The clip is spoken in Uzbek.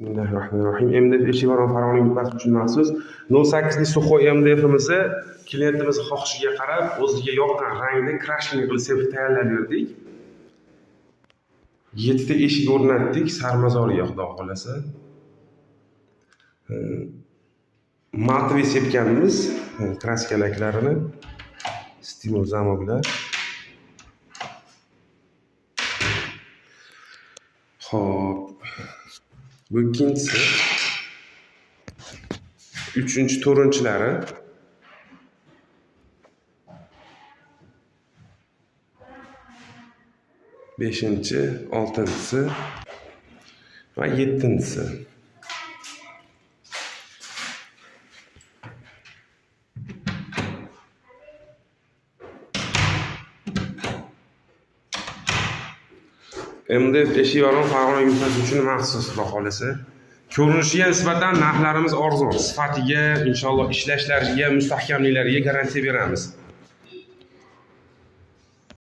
Bismillahirrahmanirrahim. MDF eshik-varon farog'ining yupatish uchun maxsus 08 Suxoy MDF'imizni klientimiz xohishiga qarab o'ziga yoqqan rangni krashing qilib sepib tayyorlab berdik. 7 ta eshik o'rnatdik, sarmazoriga xudo xolasa. Matvi sepganmiz kraskalaklarini, stimul zamoklar. Xo'p. Bu ikkinchisi. Uchinchi, to'rtinchilari. Beshinchi, oltinchisi va yettinchisi. MDF eshik-varon farog'ini yumshatish uchun maxsus xudo xolasa. Ko'rinishiga nisbatan narxlarimiz arzon. Sifatiga, inshaalloh ishlashlariga, mustahkamliklariga garantiya beramiz.